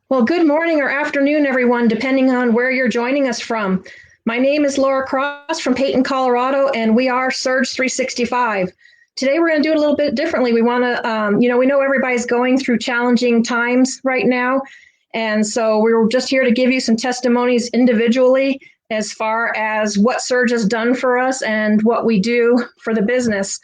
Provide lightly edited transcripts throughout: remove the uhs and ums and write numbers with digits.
Well, good morning or afternoon, everyone, depending on where you're joining us from. My name is Laura Cross from Peyton, Colorado, and we are Surge 365. Today, we're going to do it a little bit differently. We want to, we know everybody's going through challenging times right now. And so we're just here to give you some testimonies individually as far as what Surge has done for us and what we do for the business.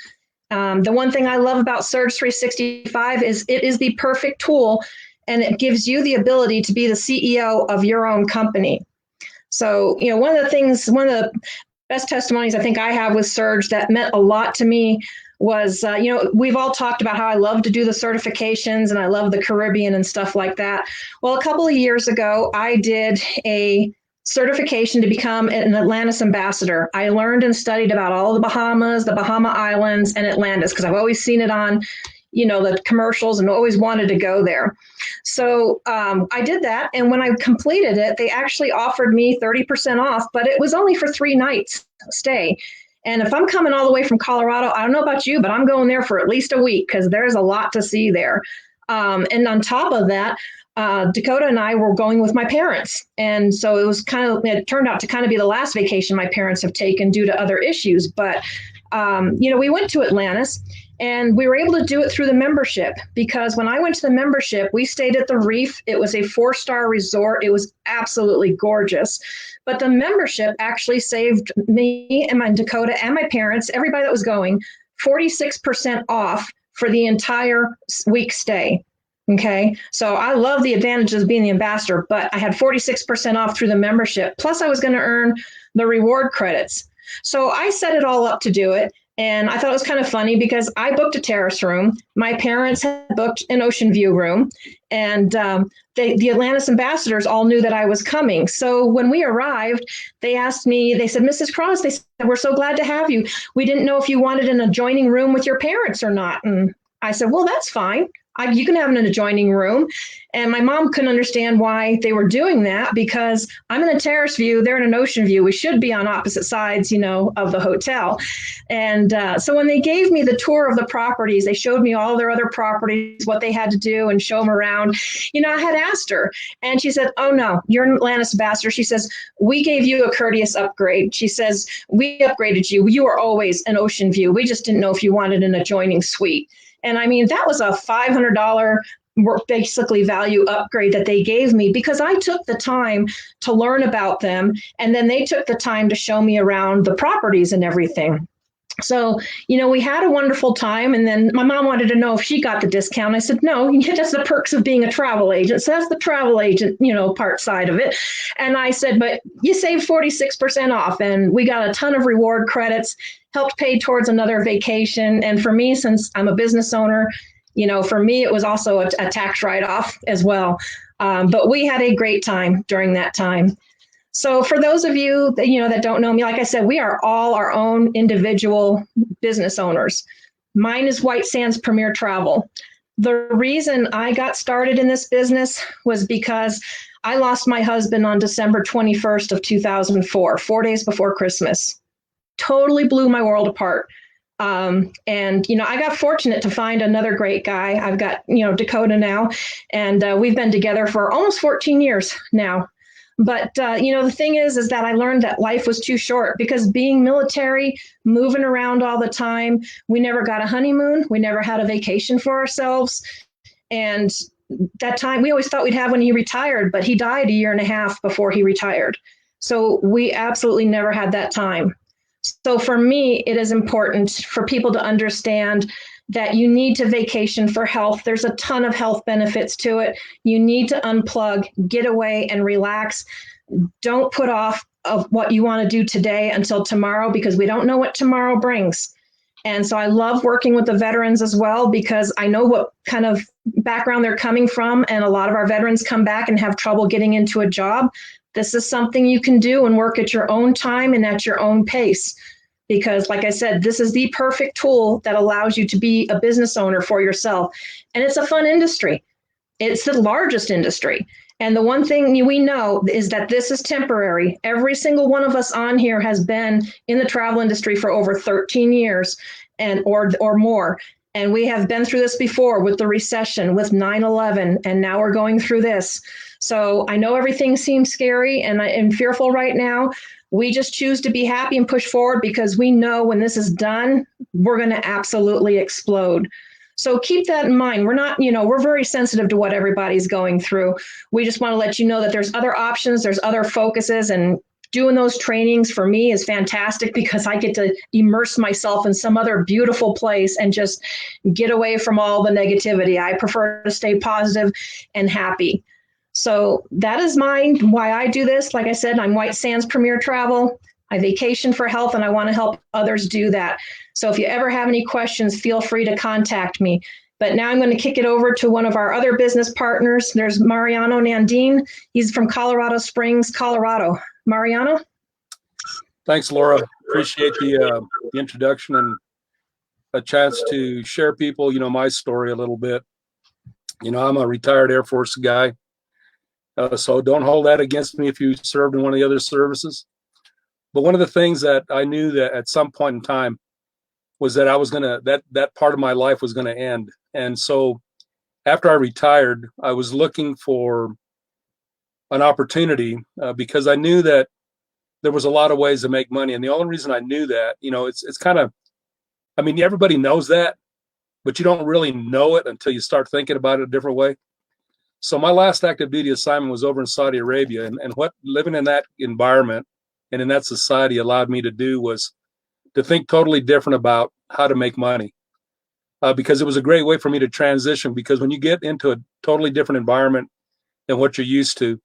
The one thing I love about Surge 365 is it is the perfect tool, and it gives you the ability to be the CEO of your own company. So, one of the best testimonies I think I have with Surge that meant a lot to me was, we've all talked about how I love to do the certifications and I love the Caribbean and stuff like that. Well, a couple of years ago, I did a certification to become an Atlantis ambassador. I learned and studied about all the Bahamas, the Bahama Islands, and Atlantis because I've always seen it on the commercials and always wanted to go there. So I did that. And when I completed it, they actually offered me 30% off, but it was only for 3 nights stay. And if I'm coming all the way from Colorado, I don't know about you, but I'm going there for at least a week because there's a lot to see there. And on top of that, Dakota and I were going with my parents. And so it turned out to kind of be the last vacation my parents have taken due to other issues. But, we went to Atlantis. And we were able to do it through the membership because when I went to the membership, we stayed at the Reef. It was a 4-star resort. It was absolutely gorgeous. But the membership actually saved me and my Dakota and my parents, everybody that was going, 46% off for the entire week stay. Okay. So I love the advantages of being the ambassador, but I had 46% off through the membership. Plus I was going to earn the reward credits. So I set it all up to do it. And I thought it was kind of funny because I booked a terrace room. My parents had booked an ocean view room. And the Atlantis ambassadors all knew that I was coming. So when we arrived, they asked me, they said, Mrs. Cross, they said, we're so glad to have you. We didn't know if you wanted an adjoining room with your parents or not. And I said, well, that's fine. You can have an adjoining room. And my mom couldn't understand why they were doing that because I'm in a terrace view, they're in an ocean view. We should be on opposite sides, of the hotel. And so when they gave me the tour of the properties, they showed me all their other properties, what they had to do and show them around. I had asked her and she said, oh no, you're an Atlantis ambassador. She says, we gave you a courteous upgrade. She says, we upgraded you. You were always an ocean view. We just didn't know if you wanted an adjoining suite. And I mean, that was a $500 basically value upgrade that they gave me because I took the time to learn about them. And then they took the time to show me around the properties and everything. So, we had a wonderful time. And then my mom wanted to know if she got the discount. I said, no, that's the perks of being a travel agent. So that's the travel agent, part side of it. And I said, but you saved 46% off. And we got a ton of reward credits, helped pay towards another vacation. And for me, since I'm a business owner, for me, it was also a tax write-off as well. But we had a great time during that time. So for those of you that, that don't know me, like I said, we are all our own individual business owners. Mine is White Sands Premier Travel. The reason I got started in this business was because I lost my husband on December 21st of 2004, 4 days before Christmas. Totally blew my world apart. I got fortunate to find another great guy. I've got, Dakota now, and we've been together for almost 14 years now. But, the thing is that I learned that life was too short because being military, moving around all the time, we never got a honeymoon. We never had a vacation for ourselves. And that time we always thought we'd have when he retired, but he died 1.5 years before he retired. So we absolutely never had that time. So for me, it is important for people to understand that you need to vacation for health. There's a ton of health benefits to it. You need to unplug, get away and relax. Don't put off of what you want to do today until tomorrow because we don't know what tomorrow brings. And so I love working with the veterans as well because I know what kind of background they're coming from. And a lot of our veterans come back and have trouble getting into a job. This is something you can do and work at your own time and at your own pace. Because like I said, this is the perfect tool that allows you to be a business owner for yourself. And it's a fun industry. It's the largest industry. And the one thing we know is that this is temporary. Every single one of us on here has been in the travel industry for over 13 years or more. And we have been through this before with the recession, with 9/11, and now we're going through this. So I know everything seems scary and fearful right now. We just choose to be happy and push forward because we know when this is done, we're going to absolutely explode. So keep that in mind. We're not, we're very sensitive to what everybody's going through. We just want to let you know that there's other options, there's other focuses, and doing those trainings for me is fantastic because I get to immerse myself in some other beautiful place and just get away from all the negativity. I prefer to stay positive and happy. So that is why I do this. Like I said, I'm White Sands Premier Travel. I vacation for health, and I want to help others do that. So if you ever have any questions, feel free to contact me. But now I'm going to kick it over to one of our other business partners. There's Mariano Nandine. He's from Colorado Springs, Colorado. Mariano? Thanks, Laura. Appreciate the introduction and a chance to share people, my story a little bit. I'm a retired Air Force guy. So don't hold that against me if you served in one of the other services. But one of the things that I knew that at some point in time was that I was that part of my life was gonna end. And so after I retired, I was looking for an opportunity because I knew that there was a lot of ways to make money. And the only reason I knew that, it's kind of, everybody knows that, but you don't really know it until you start thinking about it a different way. So my last active duty assignment was over in Saudi Arabia, and what living in that environment and in that society allowed me to do was to think totally different about how to make money, because it was a great way for me to transition. Because when you get into a totally different environment than what you're used to,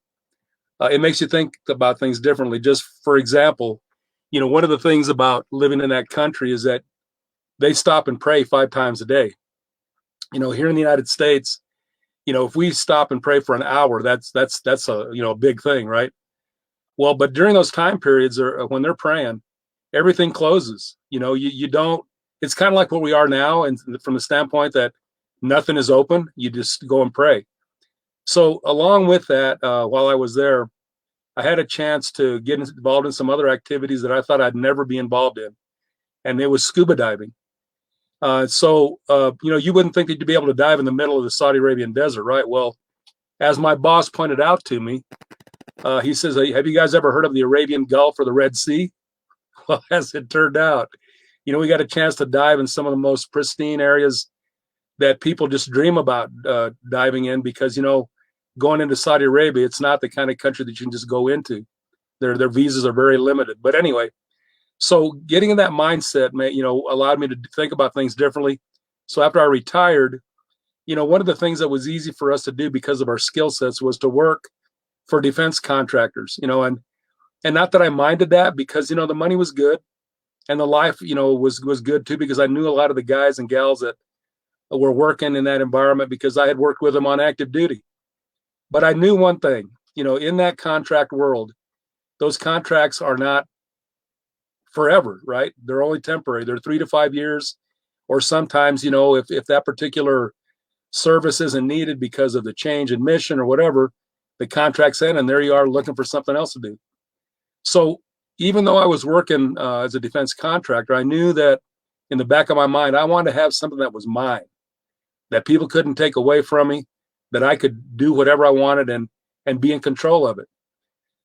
it makes you think about things differently. Just for example, one of the things about living in that country is that they stop and pray 5 times a day. Here in the United States, if we stop and pray for an hour, that's a big thing, right? Well, but during those time periods, or when they're praying, everything closes. You don't. It's kind of like what we are now, and from the standpoint that nothing is open, you just go and pray. So along with that, while I was there, I had a chance to get involved in some other activities that I thought I'd never be involved in, and it was scuba diving. So you wouldn't think that you'd be able to dive in the middle of the Saudi Arabian desert, right? Well, as my boss pointed out to me, he says, "Have you guys ever heard of the Arabian Gulf or the Red Sea?" Well, as it turned out, we got a chance to dive in some of the most pristine areas that people just dream about diving in, because going into Saudi Arabia, it's not the kind of country that you can just go into. Their visas are very limited. But anyway, so getting in that mindset, allowed me to think about things differently. So after I retired, one of the things that was easy for us to do because of our skill sets was to work for defense contractors, and not that I minded that, because, the money was good and the life, was good too, because I knew a lot of the guys and gals that were working in that environment because I had worked with them on active duty. But I knew one thing, in that contract world, those contracts are not forever, right? They're only temporary. They're 3 to 5 years, or sometimes, if that particular service isn't needed because of the change in mission or whatever, the contract's end, and there you are looking for something else to do. So even though I was working as a defense contractor, I knew that in the back of my mind, I wanted to have something that was mine, that people couldn't take away from me, that I could do whatever I wanted and be in control of it.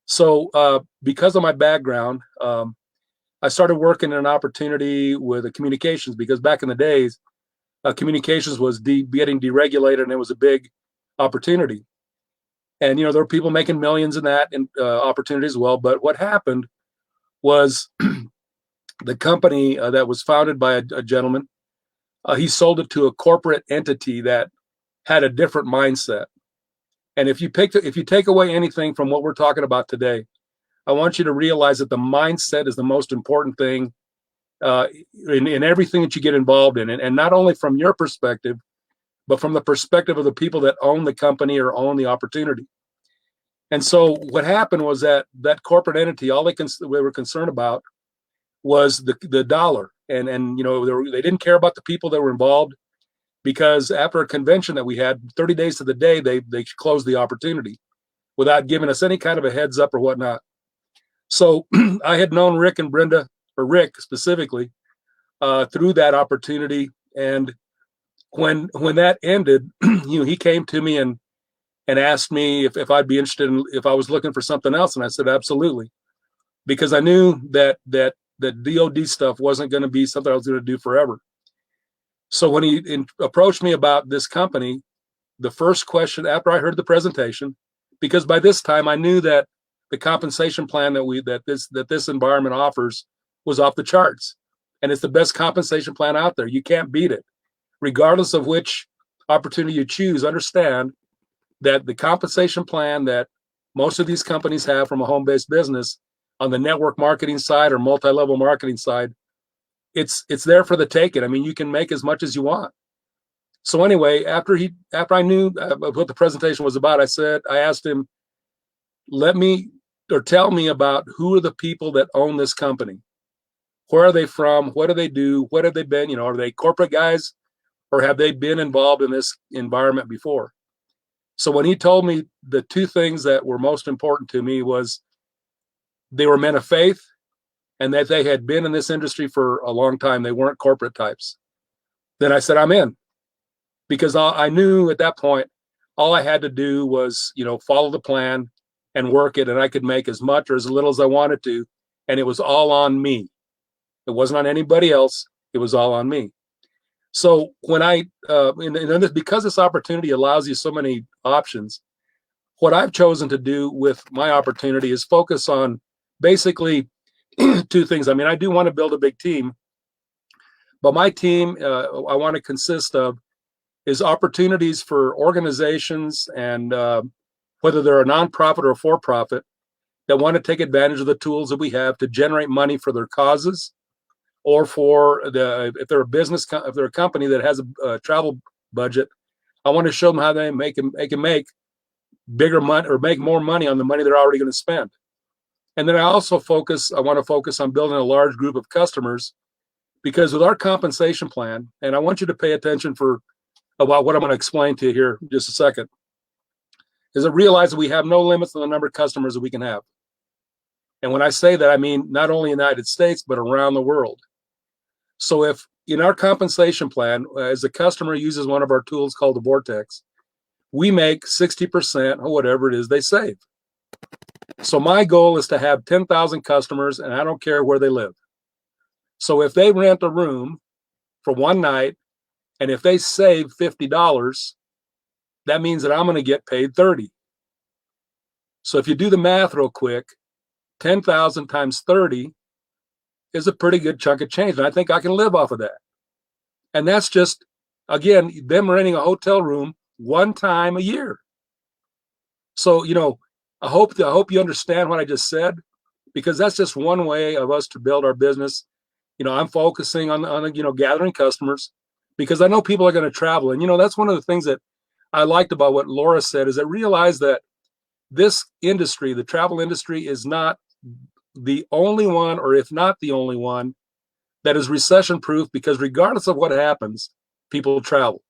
So because of my background, I started working in an opportunity with communications, because back in the days, communications was getting deregulated, and it was a big opportunity. And, there were people making millions in that opportunity as well. But what happened was the company that was founded by a gentleman, he sold it to a corporate entity that had a different mindset. And if you take away anything from what we're talking about today, I want you to realize that the mindset is the most important thing in everything that you get involved in. And not only from your perspective, but from the perspective of the people that own the company or own the opportunity. And so what happened was that corporate entity, all they were concerned about was the dollar. And they didn't care about the people that were involved, because after a convention that we had, 30 days to the day, they closed the opportunity without giving us any kind of a heads up or whatnot. So I had known Rick and Brenda, or Rick specifically, through that opportunity. And when that ended, he came to me and asked me if I'd be interested in, if I was looking for something else, and I said absolutely, because I knew that the DoD stuff wasn't going to be something I was going to do forever. So when he approached me about this company, the first question after I heard the presentation, because by this time I knew that the compensation plan that this environment offers was off the charts, and it's the best compensation plan out there. You can't beat it, regardless of which opportunity you choose. Understand that the compensation plan that most of these companies have from a home-based business on the network marketing side or multi-level marketing side, it's there for the taking. I mean, you can make as much as you want. So anyway, after I knew what the presentation was about, I asked him, tell me about who are the people that own this company. Where are they from? What do they do? What have they been? Are they corporate guys, or have they been involved in this environment before? So when he told me the two things that were most important to me was they were men of faith and that they had been in this industry for a long time. They weren't corporate types. Then I said, I'm in, because I knew at that point, all I had to do was, follow the plan and work it, and I could make as much or as little as I wanted to. And it was all on me. It wasn't on anybody else. It was all on me. So when because this opportunity allows you so many options, what I've chosen to do with my opportunity is focus on basically two things. I mean, I do want to build a big team, but my team I want to consist of is opportunities for organizations, and whether they're a nonprofit or a for-profit, that want to take advantage of the tools that we have to generate money for their causes, or if they're a company that has a travel budget, I want to show them how they can make bigger money or make more money on the money they're already going to spend. And then I want to focus on building a large group of customers, because with our compensation plan, and I want you to pay attention about what I'm going to explain to you here in just a second, is I realize that we have no limits on the number of customers that we can have. And when I say that, I mean not only in the United States, but around the world. So if in our compensation plan, as the customer uses one of our tools called the Vortex, we make 60% or whatever it is they save. So my goal is to have 10,000 customers, and I don't care where they live. So if they rent a room for one night, and if they save $50, that means that I'm going to get paid $30. So if you do the math real quick, 10,000 times 30 is a pretty good chunk of change. And I think I can live off of that. And that's just, again, them renting a hotel room one time a year. So, I hope you understand what I just said, because that's just one way of us to build our business. I'm focusing on gathering customers, because I know people are going to travel. And, that's one of the things that I liked about what Laura said, is I realized that this industry, the travel industry, is not the only one, or if not the only one, that is recession proof, because regardless of what happens, people travel.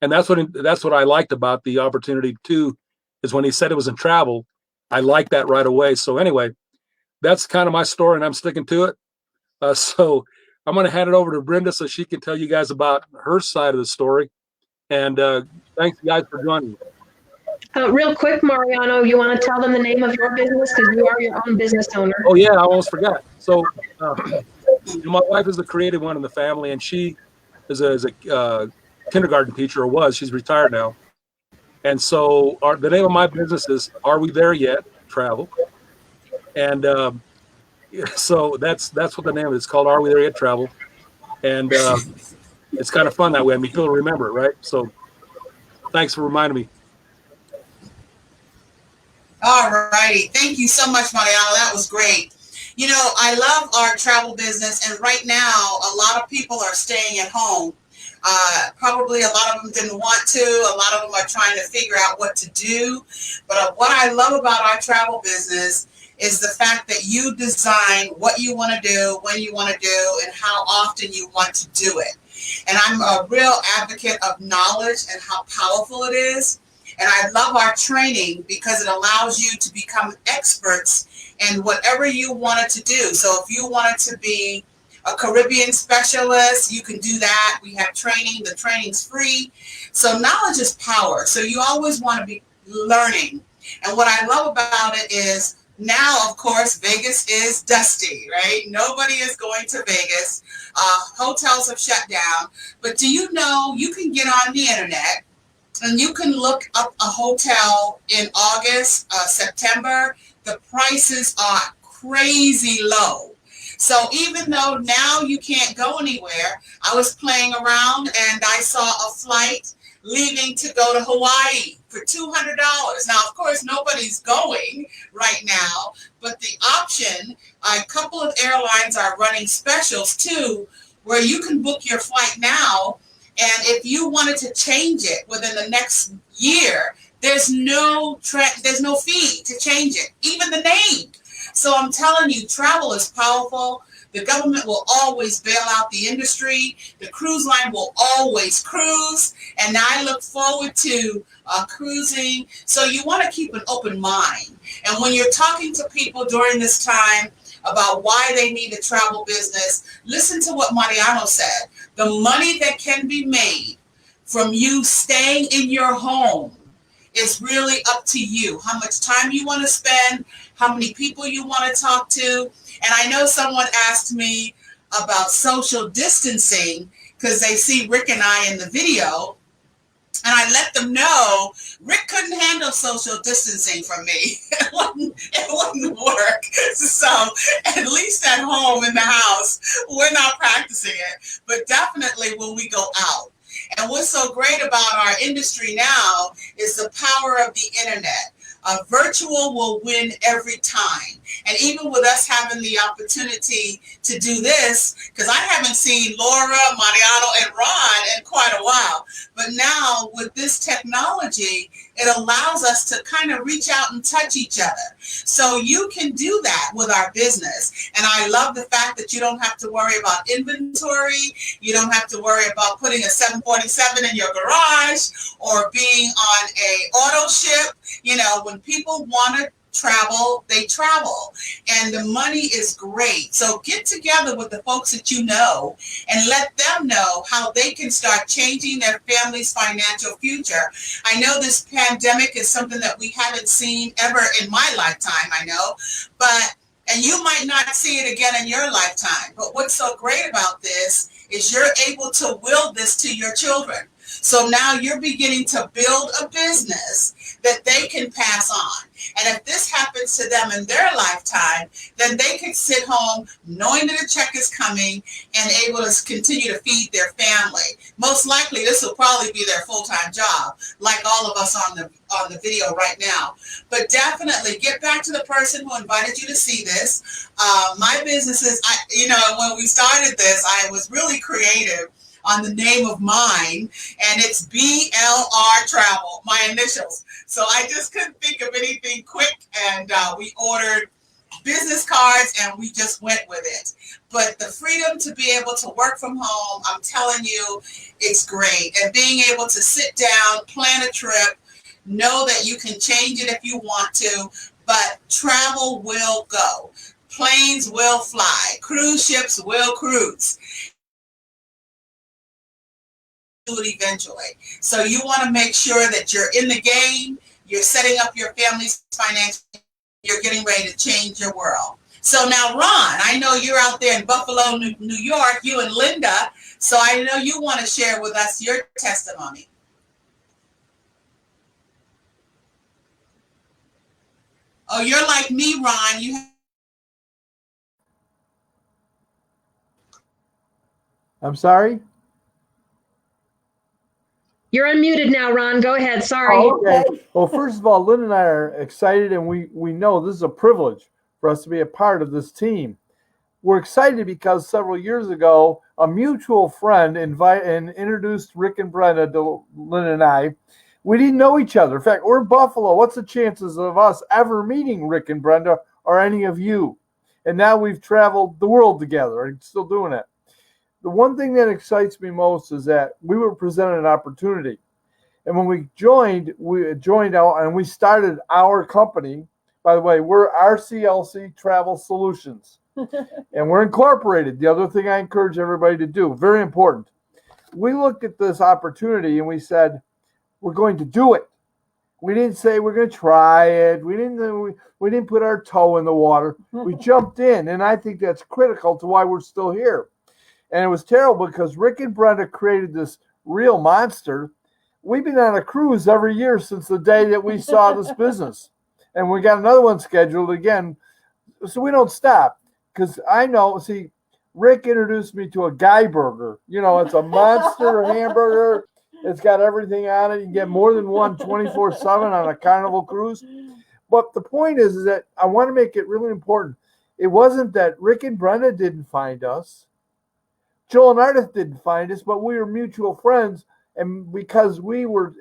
And that's what I liked about the opportunity too, is when he said it was in travel, I liked that right away. So anyway, that's kind of my story, and I'm sticking to it. So I'm going to hand it over to Brenda so she can tell you guys about her side of the story. And thanks, guys, for joining me. Real quick, Mariano, you want to tell them the name of your business, because you are your own business owner? Oh yeah, I almost forgot. So my wife is the creative one in the family, and she is a kindergarten teacher, or was. She's retired now. And so the name of my business is Are We There Yet? Travel. And so that's what the name is. It's called Are We There Yet? Travel. And it's kind of fun that way. I mean, people remember it, right? So thanks for reminding me. All righty. Thank you so much, Mariano. That was great. I love our travel business, and right now, a lot of people are staying at home. Probably a lot of them didn't want to. A lot of them are trying to figure out what to do. But what I love about our travel business is the fact that you design what you want to do, when you want to do, and how often you want to do it. And I'm a real advocate of knowledge and how powerful it is. And I love our training because it allows you to become experts in whatever you wanted to do. So if you wanted to be a Caribbean specialist, you can do that. We have training. The training's free. So knowledge is power. So you always want to be learning. And what I love about it is now, of course, Vegas is dusty, right? Nobody is going to Vegas. Hotels have shut down. But do you know you can get on the internet and you can look up a hotel in August, September. The prices are crazy low. So even though now you can't go anywhere, I was playing around and I saw a flight leaving to go to Hawaii for $200. Now, of course, nobody's going right now, but the option, a couple of airlines are running specials too, where you can book your flight now. And if you wanted to change it within the next year, there's no fee to change it, even the name. So I'm telling you, travel is powerful. The government will always bail out the industry. The cruise line will always cruise. And I look forward to cruising. So you want to keep an open mind. And when you're talking to people during this time about why they need a travel business, listen to what Mariano said. The money that can be made from you staying in your home is really up to you. How much time you want to spend, how many people you want to talk to. And I know someone asked me about social distancing because they see Rick and I in the video. And I let them know Rick couldn't handle social distancing from me. It wouldn't work. So at least at home in the house, we're not practicing it. But definitely when we go out. And what's so great about our industry now is the power of the internet. Virtual will win every time. And even with us having the opportunity to do this, because I haven't seen Laura, Mariano, and Ron in quite a while. But now with this technology, it allows us to kind of reach out and touch each other. So you can do that with our business. And I love the fact that you don't have to worry about inventory. You don't have to worry about putting a 747 in your garage or being on a auto ship. You know, when people want to travel, they travel, and the money is great. So get together with the folks that you know and let them know how they can start changing their family's financial future. I know this pandemic is something that we haven't seen ever in my lifetime, I know, and you might not see it again in your lifetime. But what's so great about this is you're able to will this to your children. So now you're beginning to build a business that they can pass on. And if this happens to them in their lifetime, then they can sit home knowing that a check is coming and able to continue to feed their family. Most likely, this will probably be their full-time job, like all of us on the video right now. But definitely get back to the person who invited you to see this. My businesses, when we started this, I was really creative on the name of mine, and it's BLR Travel, my initials. So I just couldn't think of anything quick, and we ordered business cards and we just went with it. But the freedom to be able to work from home, I'm telling you, it's great. And being able to sit down, plan a trip, know that you can change it if you want to, but travel will go. Planes will fly. Cruise ships will cruise. Eventually. So you want to make sure that you're in the game, you're setting up your family's financial, you're getting ready to change your world. So now, Ron, I know you're out there in Buffalo, New York, you and Linda, so I know you want to share with us your testimony. Oh, you're like me, Ron. I'm sorry? You're unmuted now, Ron. Go ahead. Sorry. Oh, okay. Well, first of all, Lynn and I are excited, and we know this is a privilege for us to be a part of this team. We're excited because several years ago, a mutual friend introduced Rick and Brenda to Lynn and I. We didn't know each other. In fact, we're in Buffalo. What's the chances of us ever meeting Rick and Brenda or any of you? And now we've traveled the world together and still doing it. The one thing that excites me most is that we were presented an opportunity. And when we joined out and we started our company. By the way, we're RCLC Travel Solutions. And we're incorporated. The other thing I encourage everybody to do, very important. We looked at this opportunity and we said, we're going to do it. We didn't say we're going to try it. We didn't put our toe in the water. We jumped in, and I think that's critical to why we're still here. And it was terrible because Rick and Brenda created this real monster. We've been on a cruise every year since the day that we saw this business. And we got another one scheduled again. So we don't stop. Because I know, see, Rick introduced me to a Guy Burger. You know, it's a monster hamburger. It's got everything on it. You can get more than one 24/7 on a Carnival cruise. But the point is that I want to make it really important. It wasn't that Rick and Brenda didn't find us. Joel and Ardith didn't find us, but we were mutual friends. And because we were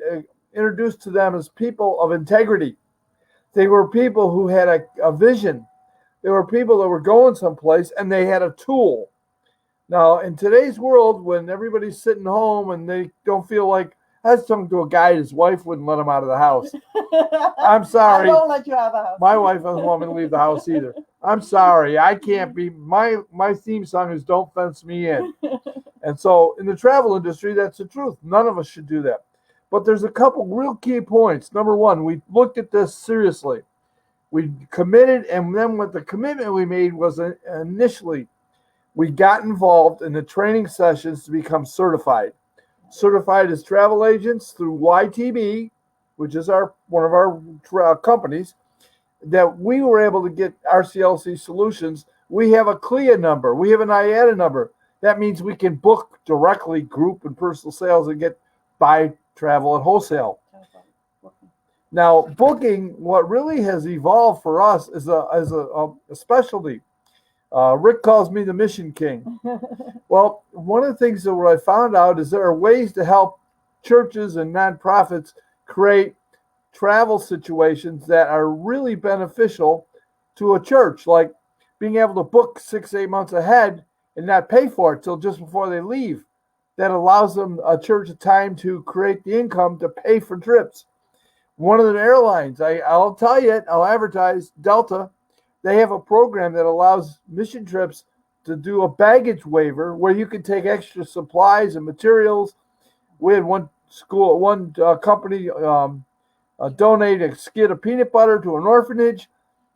introduced to them as people of integrity, they were people who had a vision. They were people that were going someplace, and they had a tool. Now, in today's world, when everybody's sitting home and they don't feel like, I was talking to a guy, his wife wouldn't let him out of the house. I'm sorry. I don't let you out of the house. My wife doesn't want me to leave the house either. I'm sorry. I can't be. My theme song is Don't Fence Me In. And so in the travel industry, that's the truth. None of us should do that. But there's a couple real key points. Number one, we looked at this seriously. We committed, and then what the commitment we made was initially we got involved in the training sessions to become certified. Certified as travel agents through YTB, which is one of our companies, that we were able to get RCLC Solutions. We have a CLIA number. We have an IATA number. That means we can book directly group and personal sales and buy travel at wholesale. Now, booking, what really has evolved for us is a specialty. Rick calls me the Mission King. Well, one of the things that I found out is there are ways to help churches and nonprofits create travel situations that are really beneficial to a church, like being able to book 6-8 months ahead and not pay for it till just before they leave. That allows them, a church, time to create the income to pay for trips. One of the airlines, I'll tell you it, I'll advertise, Delta, they have a program that allows mission trips to do a baggage waiver where you can take extra supplies and materials. We had one company donate a skid of peanut butter to an orphanage,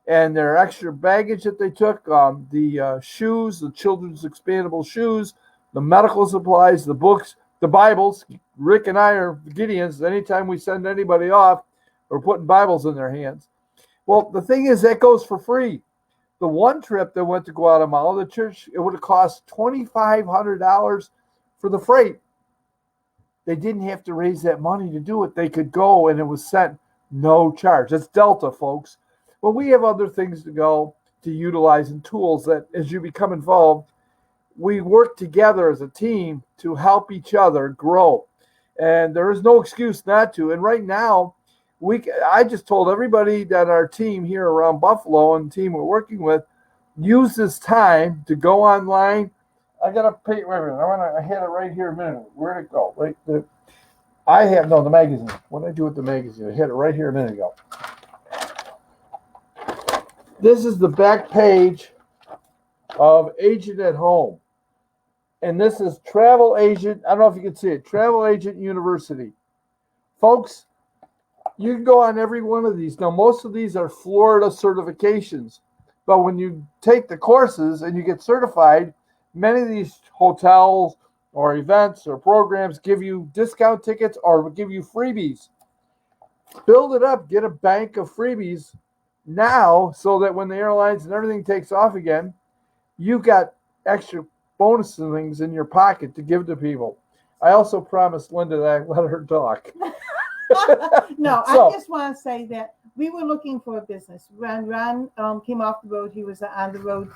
and their extra baggage that they took, the shoes, the children's expandable shoes, the medical supplies, the books, the Bibles. Rick and I are Gideons. Anytime we send anybody off, we're putting Bibles in their hands. Well, the thing is, that goes for free. The one trip that went to Guatemala, the church, it would have cost $2,500 for the freight. They didn't have to raise that money to do it. They could go, and it was sent no charge. That's Delta, folks. Well, we have other things to utilize and tools that, as you become involved, we work together as a team to help each other grow. And there is no excuse not to. And right now, I just told everybody that our team here around Buffalo and the team we're working with, use this time to go online. I got to pay. Wait a minute. I had it right here a minute. Where'd it go? The magazine. What did I do with the magazine? I had it right here a minute ago. This is the back page of Agent at Home. And this is Travel Agent. I don't know if you can see it. Travel Agent University. Folks, you can go on every one of these. Now, most of these are Florida certifications. But when you take the courses and you get certified, many of these hotels or events or programs give you discount tickets or give you freebies. Build it up. Get a bank of freebies now so that when the airlines and everything takes off again, you've got extra bonus things in your pocket to give to people. I also promised Linda that I'd let her talk. No, I just want to say that we were looking for a business. When Ron came off the road, he was an on-the-road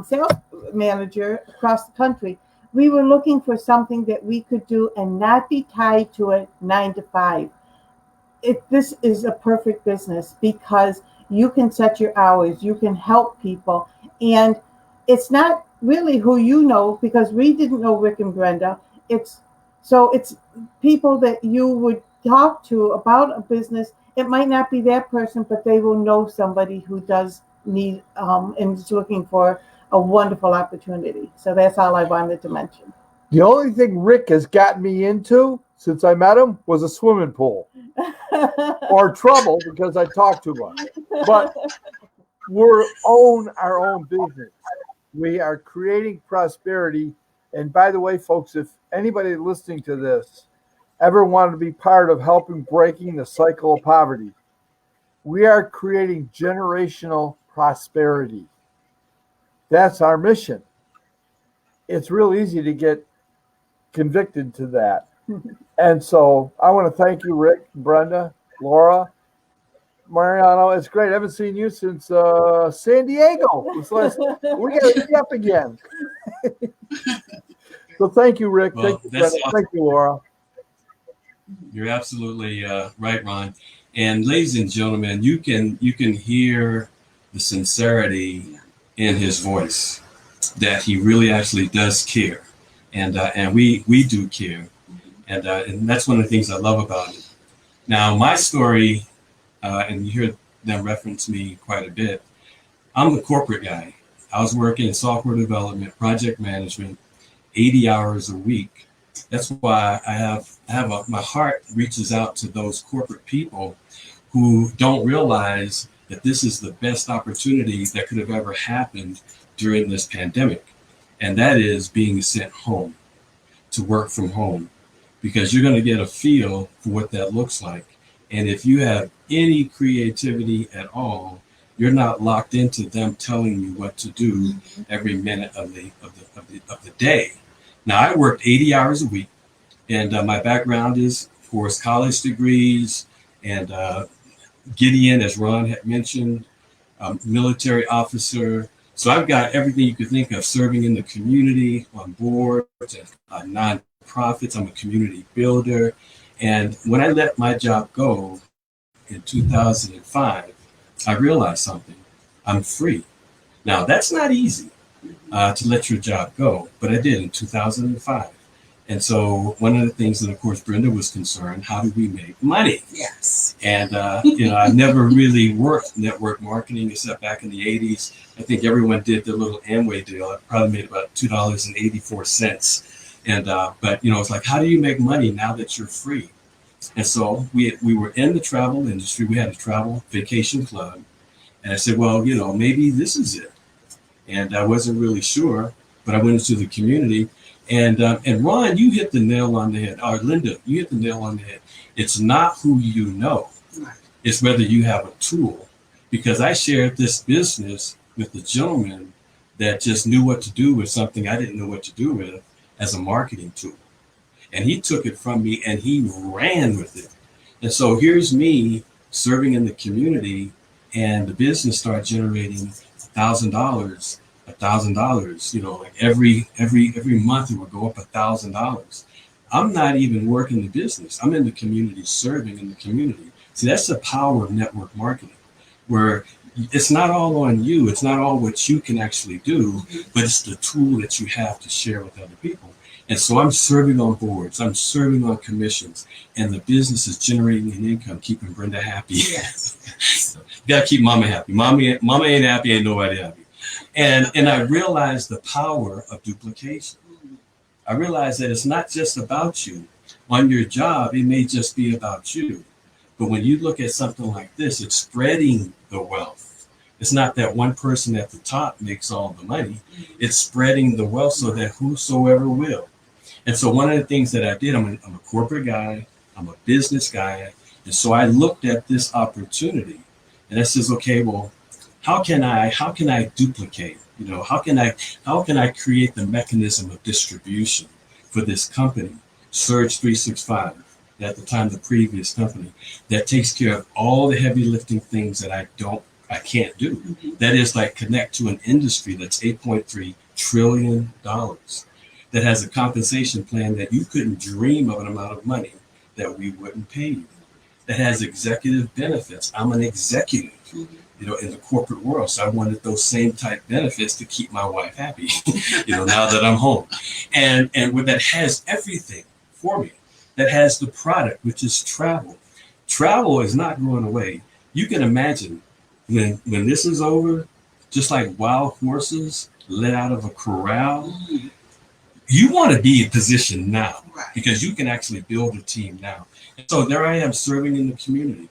sales manager across the country. We were looking for something that we could do and not be tied to a 9-to-5. This is a perfect business because you can set your hours, you can help people, and it's not really who you know, because we didn't know Rick and Brenda. It's people that you would talk to about a business. It might not be that person, but they will know somebody who does need and is looking for a wonderful opportunity. So that's all I wanted to mention. The only thing Rick has gotten me into since I met him was a swimming pool or trouble because I talk too much. But we're own our own business. We are creating prosperity. And by the way, folks, if anybody listening to this ever wanted to be part of helping breaking the cycle of poverty, we are creating generational prosperity. That's our mission. It's real easy to get convicted to that. And so I want to thank you, Rick, Brenda, Laura, Mariano. It's great. I haven't seen you since San Diego. We got to meet up again. So thank you, Rick. Well, thank you, Brenda. awesome. Thank you, Laura. You're absolutely right, Ron. And ladies and gentlemen, you can hear the sincerity in his voice, that he really actually does care, and we do care, and that's one of the things I love about it. Now, my story, and you hear them reference me quite a bit. I'm the corporate guy. I was working in software development, project management, 80 hours a week. That's why my heart reaches out to those corporate people who don't realize that this is the best opportunity that could have ever happened during this pandemic. And that is being sent home to work from home, because you're going to get a feel for what that looks like. And if you have any creativity at all, you're not locked into them telling you what to do every minute of the day. Now, I worked 80 hours a week, and my background is, of course, college degrees and Gideon, as Ron had mentioned, military officer. So I've got everything you could think of, serving in the community, on boards, nonprofits. I'm a community builder. And when I let my job go in 2005, I realized something. I'm free. Now, that's not easy to let your job go, but I did in 2005. And so one of the things that, of course, Brenda was concerned, how do we make money? Yes. And, I never really worked network marketing except back in the 80s. I think everyone did the little Amway deal. I probably made about $2.84. And, but, it's like, how do you make money now that you're free? And so we were in the travel industry. We had a travel vacation club. And I said, well, maybe this is it. And I wasn't really sure, but I went into the community. And Ron, you hit the nail on the head. Or Linda, you hit the nail on the head. It's not who you know. It's whether you have a tool. Because I shared this business with a gentleman that just knew what to do with something I didn't know what to do with as a marketing tool. And he took it from me and he ran with it. And so here's me serving in the community, and the business started generating $1,000. Like every month it would go up $1,000. I'm not even working the business. I'm in the community, serving in the community. See, that's the power of network marketing, where it's not all on you. It's not all what you can actually do, but it's the tool that you have to share with other people. And so I'm serving on boards, I'm serving on commissions, and the business is generating an income, keeping Brenda happy. Yes. You gotta keep mama happy. Mama ain't happy, ain't nobody happy. And I realized the power of duplication. I realized that it's not just about you. On your job, it may just be about you. But when you look at something like this, it's spreading the wealth. It's not that one person at the top makes all the money. It's spreading the wealth so that whosoever will. And so one of the things that I did, I'm a corporate guy, I'm a business guy. And so I looked at this opportunity and I says, okay, well, how can I duplicate? How can I create the mechanism of distribution for this company, Surge 365, at the time the previous company, that takes care of all the heavy lifting things that I can't do. That is, like, connect to an industry that's $8.3 trillion, that has a compensation plan that you couldn't dream of an amount of money that we wouldn't pay you, that has executive benefits. I'm an executive, in the corporate world. So I wanted those same type benefits to keep my wife happy, now that I'm home. And what that has everything for me, that has the product, which is travel. Travel is not going away. You can imagine when this is over, just like wild horses, let out of a corral. You want to be in position now, because you can actually build a team now. And so there I am serving in the community.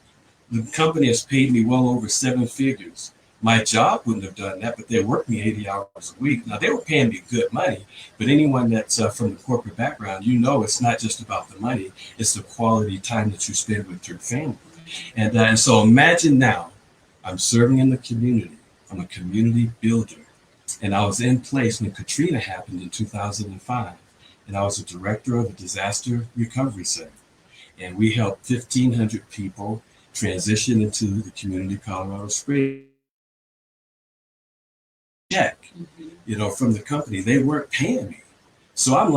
The company has paid me well over 7 figures. My job wouldn't have done that, but they worked me 80 hours a week. Now, they were paying me good money, but anyone that's from the corporate background, you know it's not just about the money, it's the quality time that you spend with your family. And so imagine now, I'm serving in the community. I'm a community builder. And I was in place when Katrina happened in 2005. And I was a director of a disaster recovery center. And we helped 1,500 people transition into the community of Colorado Springs. Check, from the company. They weren't paying me. So I'm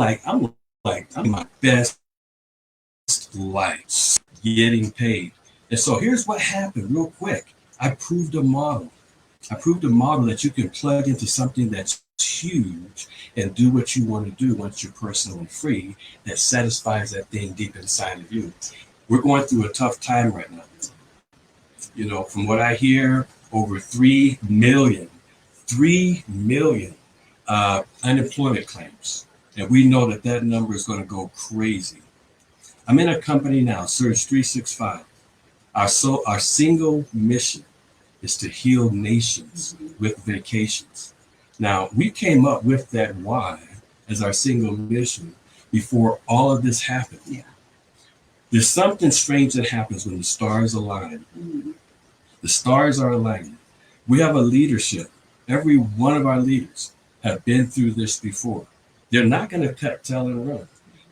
my best life getting paid. And so here's what happened real quick. I proved a model that you can plug into something that's huge and do what you want to do once you're personally free, that satisfies that thing deep inside of you. We're going through a tough time right now. From what I hear, over 3 million unemployment claims. And we know that number is going to go crazy. I'm in a company now, Surge 365. Our single mission is to heal nations with vacations. Now, we came up with that why as our single mission before all of this happened. Yeah. There's something strange that happens when the stars align. The stars are aligning. We have a leadership. Every one of our leaders have been through this before. They're not going to cut, tell, and run.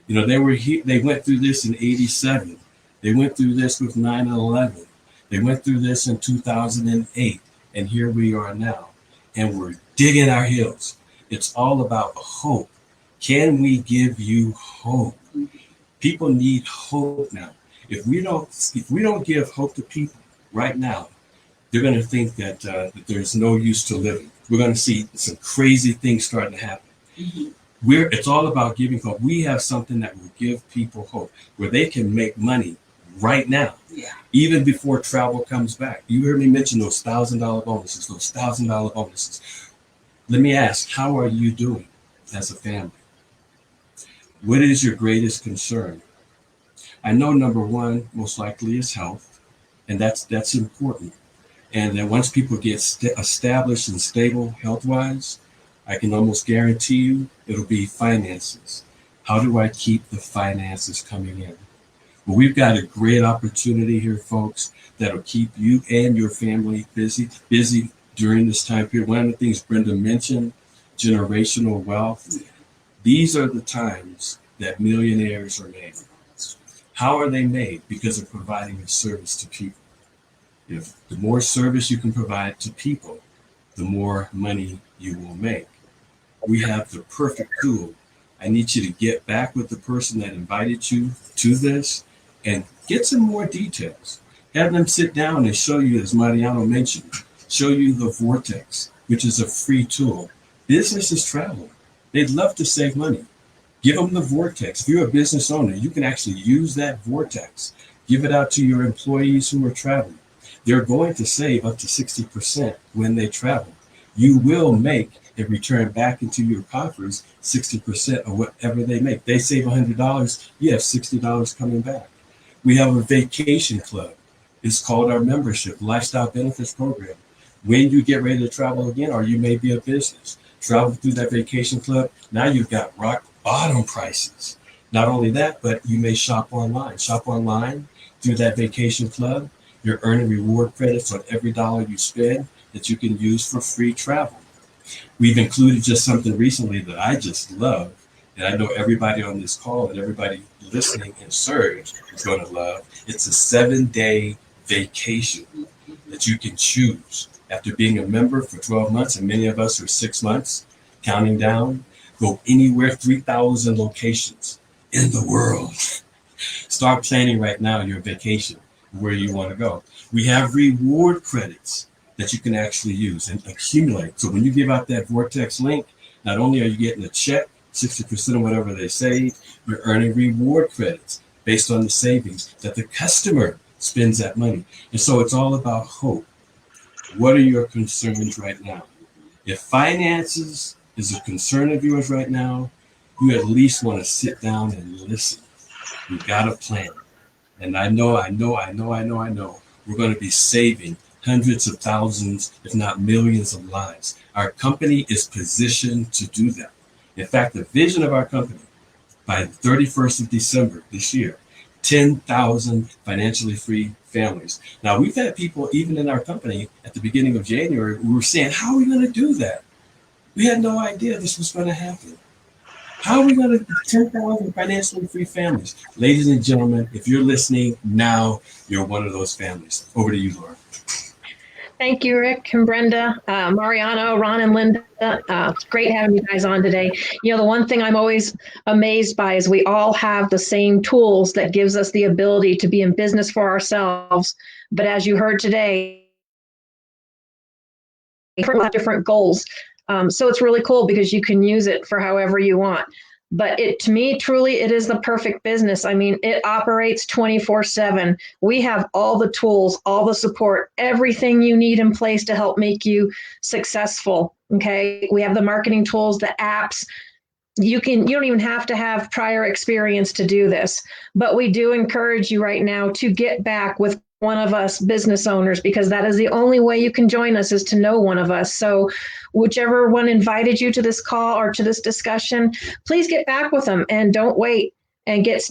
They went through this in 87. They went through this with 9/11. They went through this in 2008. And here we are now. And we're digging our heels. It's all about hope. Can we give you hope? People need hope now. If we don't give hope to people right now, they're going to think that there's no use to living. We're going to see some crazy things starting to happen. It's all about giving hope. We have something that will give people hope, where they can make money right now, even before travel comes back. You heard me mention those $1,000 bonuses, Let me ask, how are you doing as a family? What is your greatest concern? I know number one, most likely, is health, and that's important. And then once people get established and stable health-wise, I can almost guarantee you it'll be finances. How do I keep the finances coming in? Well, we've got a great opportunity here, folks, that'll keep you and your family busy during this time period. One of the things Brenda mentioned, generational wealth. These are the times that millionaires are made. How are they made? Because of providing a service to people. If the more service you can provide to people, the more money you will make. We have the perfect tool. I need you to get back with the person that invited you to this and get some more details. Have them sit down and show you, as Mariano mentioned, show you the Vortex, which is a free tool. Businesses travel. They'd love to save money. Give them the Vortex. If you're a business owner, you can actually use that Vortex. Give it out to your employees who are traveling. They're going to save up to 60% when they travel. You will make and return back into your coffers 60% of whatever they make. They save $100, you have $60 coming back. We have a vacation club. It's called our membership, Lifestyle Benefits Program. When you get ready to travel again, or you may be a business, travel through that vacation club. Now you've got rock bottom prices. Not only that, but you may shop online. Shop online through that vacation club. You're earning reward credits on every dollar you spend that you can use for free travel. We've included just something recently that I just love, and I know everybody on this call and everybody listening in Surge is going to love. It's a 7-day vacation that you can choose. After being a member for 12 months, and many of us are 6 months, counting down, go anywhere, 3,000 locations in the world. Start planning right now your vacation, where you want to go. We have reward credits that you can actually use and accumulate. So when you give out that Vortex link, not only are you getting a check, 60% of whatever they save, you're earning reward credits based on the savings that the customer spends that money. And so it's all about hope. What are your concerns right now? If finances is a concern of yours right now, you at least want to sit down and listen. You got a plan. And I know, we're going to be saving hundreds of thousands, if not millions of lives. Our company is positioned to do that. In fact, the vision of our company, by the 31st of December this year, 10,000 financially free families. Now, we've had people, even in our company, at the beginning of January, who were saying, how are we going to do that? We had no idea this was going to happen. How are we going to 10,000 financially free families? Ladies and gentlemen, if you're listening now, you're one of those families. Over to you, Laura. Thank you, Rick and Brenda, Mariano, Ron, and Linda. It's great having you guys on today. You know, the one thing I'm always amazed by is we all have the same tools that gives us the ability to be in business for ourselves. But as you heard today, we have different goals. So it's really cool because you can use it for however you want. But to me, truly, it is the perfect business. I mean, it operates 24/7. We have all the tools, all the support, everything you need in place to help make you successful. Okay. We have the marketing tools, the apps. You don't even have to have prior experience to do this, but we do encourage you right now to get back with one of us business owners, because that is the only way you can join us, is to know one of us. So whichever one invited you to this call or to this discussion, please get back with them and don't wait, and get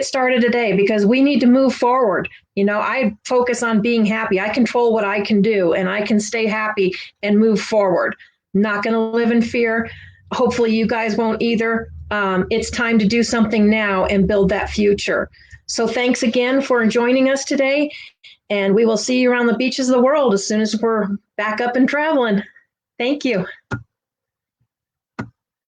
started today, because we need to move forward. I focus on being happy. I control what I can do, and I can stay happy and move forward. Not going to live in fear. Hopefully you guys won't either. It's time to do something now and build that future. So thanks again for joining us today, and we will see you around the beaches of the world as soon as we're back up and traveling. Thank you.